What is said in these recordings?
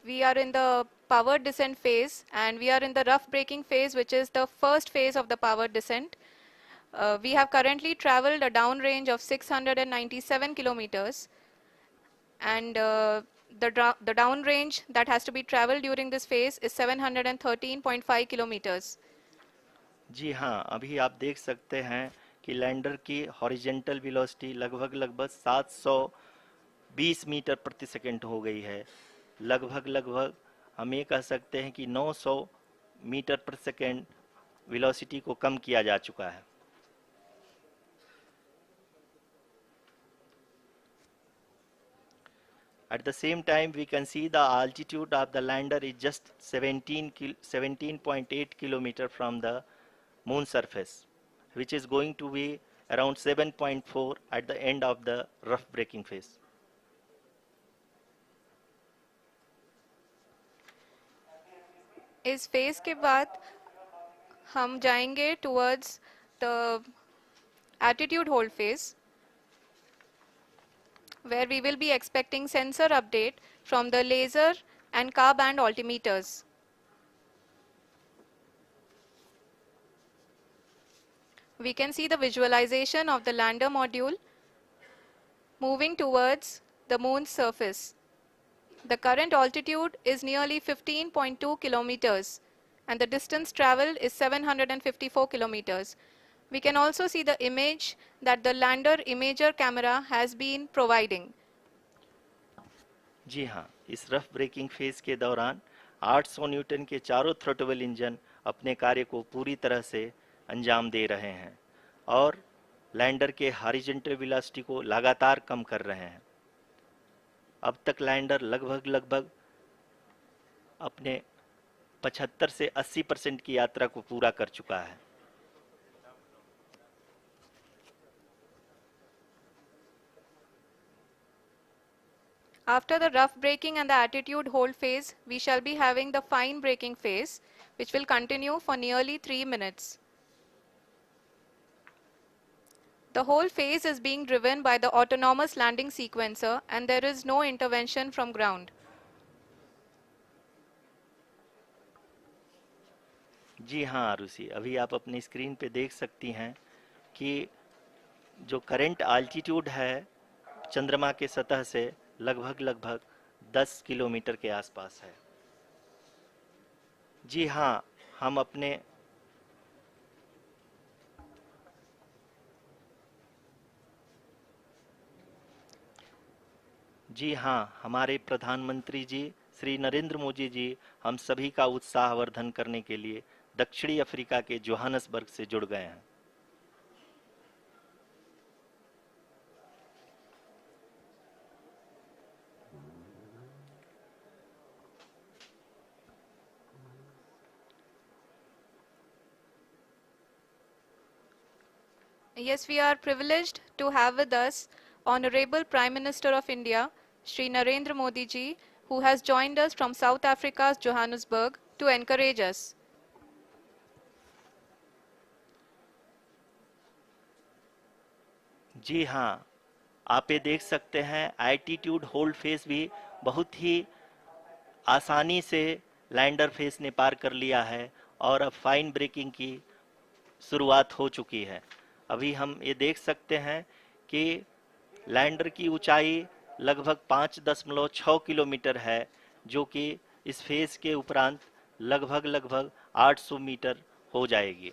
We are in the powered descent phase, and we are in the rough braking phase, which is the first phase of the powered descent. We have currently traveled a downrange of 697 kilometers, and the downrange that has to be traveled during this phase is 713.5 kilometers. जी हाँ, अभी आप देख सकते हैं कि lander की horizontal velocity लगभग 720 metre प्रति सेकंड हो गई है। लगभग हम ये कह सकते हैं कि 900 मीटर प्रति सेकंड वेलोसिटी को कम किया जा चुका है। At the same time, we can see the altitude of the lander is just 17.8 kilometer from the moon surface, which is going to be around 7.4 at the end of the rough braking phase. इस phase के बाद हम जाएंगे towards the attitude hold phase, where we will be expecting sensor update from the laser and car band altimeters. We can see the visualization of the lander module moving towards the moon's surface. The current altitude is nearly 15.2 kilometers, and the distance traveled is 754 kilometers. We can also see the image that the lander imager camera has been providing. जी हाँ, इस rough breaking phase के दौरान 800 Newton के चारों throttle engine अपने कार्य को पूरी तरह से अंजाम दे रहे हैं और लैंडर के हॉरिजॉन्टल वेलोसिटी को लगातार कम कर रहे हैं। अब तक लैंडर लगभग अपने 75 से 80% की यात्रा को पूरा कर चुका है। After the rough braking and the attitude hold phase, we shall be having the fine braking phase, which will continue for nearly 3 minutes. The whole phase is being driven by the autonomous landing sequencer, and there is no intervention from ground. जी हाँ आरुषि, अभी आप अपनी screen पे देख सकती हैं कि जो करंट आल्टीट्यूड है चंद्रमा के सतह से लगभग 10 किलोमीटर के आसपास है। जी हाँ, हम अपने जी हाँ, हमारे प्रधानमंत्री जी श्री नरेंद्र मोदी जी हम सभी का उत्साहवर्धन करने के लिए दक्षिणी अफ्रीका के जोहानसबर्ग से जुड़ गए हैं। Yes, we are privileged to have with us Honorable Prime Minister of India, Shri Narendra Modi ji, who has joined us from South Africa's Johannesburg to encourage us. जी हाँ, आप ये देख सकते हैं एल्टीट्यूड होल्ड फेस भी बहुत ही आसानी से लैंडर फेस ने पार कर लिया है और अब फाइन ब्रेकिंग की शुरुआत हो चुकी है। अभी हम ये देख सकते हैं कि लैंडर की ऊंचाई लगभग 5.6 किलोमीटर है, जो कि इस फेज के उपरांत लगभग 800 मीटर हो जाएगी।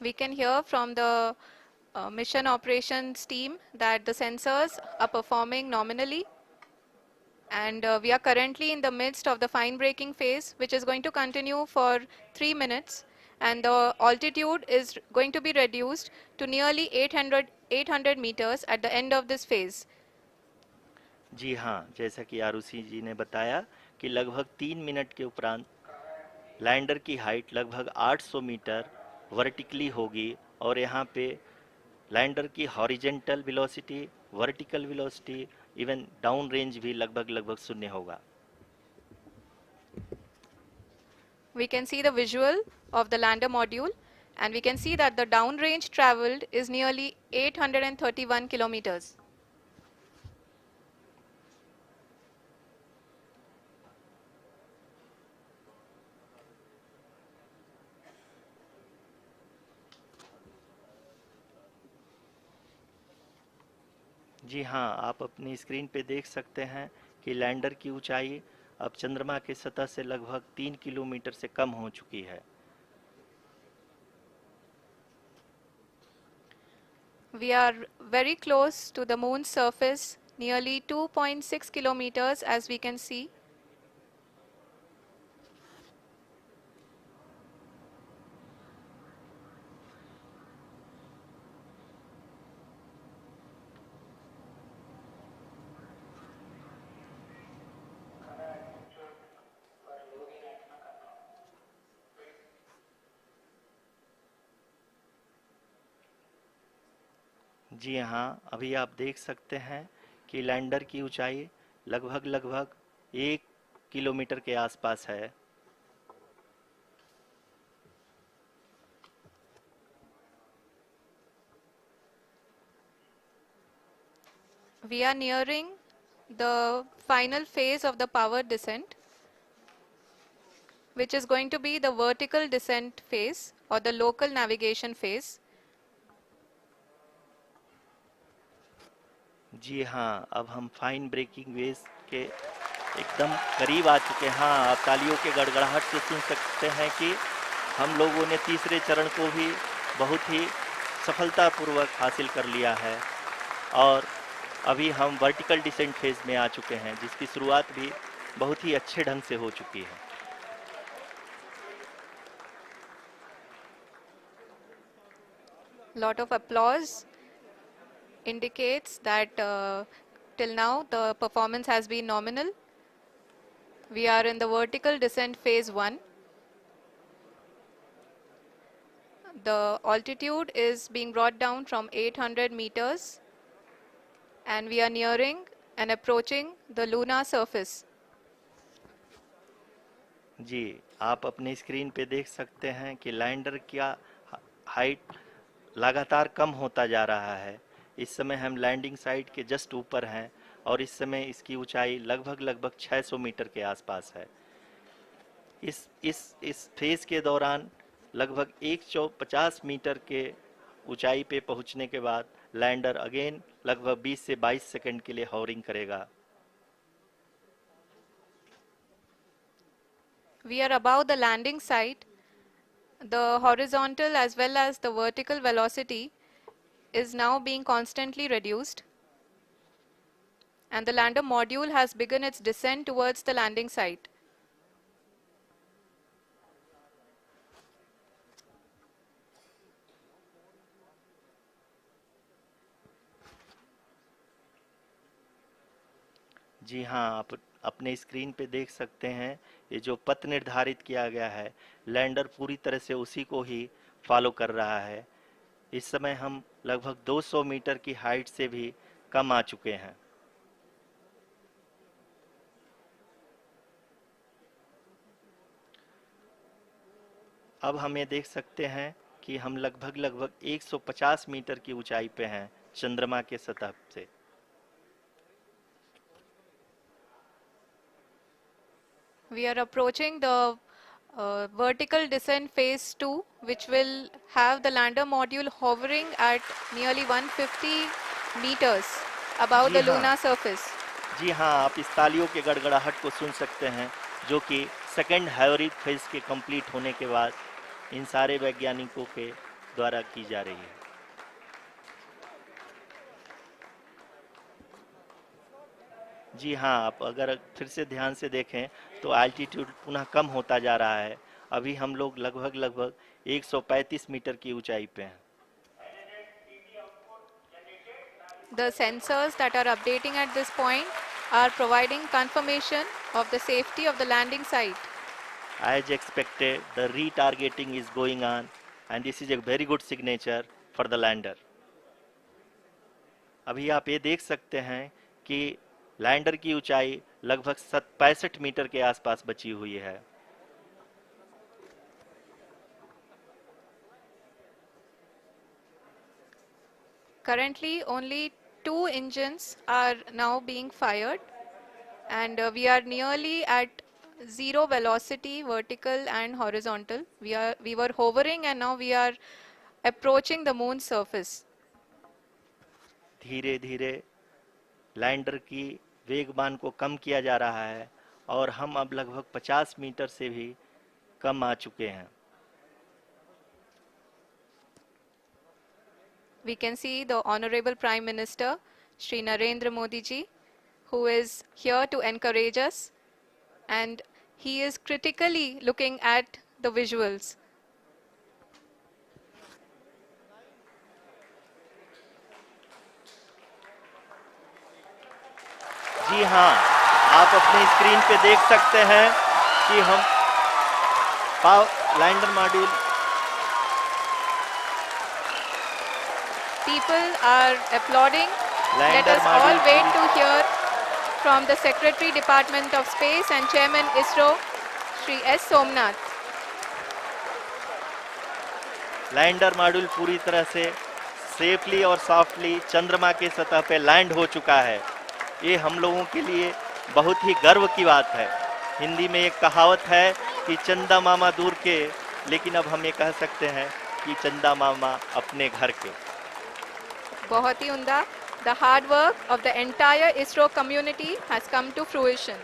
We can hear from the mission operations team that the sensors are performing nominally, and we are currently in the midst of the fine braking phase, which is going to continue for 3 minutes, and the altitude is going to be reduced to nearly 800 meters at the end of this phase. जी हाँ, जैसा कि आरुषि जी ने बताया कि लगभग 3 minute के उपरांत lander की हाइट लगभग 800 मीटर वर्टिकली होगी और यहाँ पे लैंडर की horizontal velocity, vertical velocity, even down range भी लगभग शून्य होगा। We can see the visual of the lander module, And we can see that the downrange traveled is nearly 831 kilometers. जी हाँ, आप अपनी स्क्रीन पे देख सकते हैं कि लैंडर की ऊंचाई अब चंद्रमा की सतह से लगभग 3 किलोमीटर से कम हो चुकी है। We are very close to the moon's surface, nearly 2.6 kilometers as we can see. जी हाँ, अभी आप देख सकते हैं कि लैंडर की ऊंचाई लगभग 1 किलोमीटर के आसपास है। We are nearing the final phase of the power descent, which is going to be the vertical descent phase or the local navigation phase. जी हाँ, अब हम फाइन ब्रेकिंग वेव्स के एकदम करीब आ चुके हैं। हाँ, आप तालियों के गड़गड़ाहट से सुन सकते हैं कि हम लोगों ने तीसरे चरण को भी बहुत ही सफलतापूर्वक हासिल कर लिया है और अभी हम वर्टिकल डिसेंट फेज में आ चुके हैं, जिसकी शुरुआत भी बहुत ही अच्छे ढंग से हो चुकी है। Lot of applause indicates that till now the performance has been nominal. We are in the vertical descent phase 1. The altitude is being brought down from 800 meters and we are nearing and approaching the lunar surface. जी, आप अपनी screen पे देख सकते हैं कि lander का height लगातार कम होता जा रहा है। इस समय हम लैंडिंग साइट के जस्ट ऊपर हैं और इस समय इसकी ऊंचाई लगभग 600 मीटर के आसपास है। इस फेज के दौरान लगभग 150 मीटर के ऊंचाई पे पहुंचने के बाद लैंडर अगेन लगभग 20 से 22 सेकंड के लिए हॉवरिंग करेगा। We are above the landing site. The horizontal as well as the vertical velocity is now being constantly reduced. And the lander module has begun its descent towards the landing site. जी हाँ, आप अपने screen पे देख सकते हैं ये जो पथ निर्धारित किया गया है, लैंडर पूरी तरह से उसी को ही फॉलो कर रहा है। इस समय हम लगभग 200 मीटर की हाइट से भी कम आ चुके हैं। अब हम ये देख सकते हैं कि हम लगभग 150 मीटर की ऊंचाई पे हैं चंद्रमा के सतह से। We are approaching the vertical descent phase 2, which will have the lander module hovering at nearly 150 meters above ji the हाँ, lunar surface. जी हाँ, आप इस तालियों के गड़गड़ाहट को सुन सकते हैं, जो कि सेकंड हैवरिक फेज के कंप्लीट होने के बाद इन सारे वैज्ञानिकों के द्वारा की जा रही है। जी हाँ, आप अगर फिर से ध्यान से देखें तो एल्टीट्यूड पुनः कम होता जा रहा है। अभी हम लोग लगभग 135 मीटर की ऊंचाई पे हैं। The sensors that are updating at this point are providing confirmation of the safety of the landing site. As expected, the retargeting is going on and this is a very good signature for the lander. अभी आप ये देख सकते हैं कि lander की ऊंचाई लगभग 65 मीटर के आसपास बची हुई है। Currently, only 2 engines are now being fired, and we are nearly at zero velocity, vertical and horizontal. We were hovering, and now we are approaching the moon's surface. धीरे धीरे लैंडर की वेगमान को कम किया जा रहा है और हम अब लगभग 50 मीटर से भी कम आ चुके हैं. We can see the Honorable Prime Minister, Shri Narendra Modi ji, who is here to encourage us, and he is critically looking at the visuals. जी हाँ, आप अपनी स्क्रीन पे देख सकते हैं कि हम lander module. People are applauding. Let lander us all module wait to hear from the Secretary Department of Space and Chairman ISRO, Shri S. Somnath. Lander module पूरी तरह से सेफली और सॉफ्टली चंद्रमा के सतह पे लैंड हो चुका है. ये हम लोगों के लिए बहुत ही गर्व की बात है. हिंदी में एक कहावत है कि चंदा मामा दूर के, लेकिन अब हम ये कह सकते हैं कि चंदा मामा अपने घर के. बहुत ही उम्दा. The hard work of the entire ISRO community has come to fruition.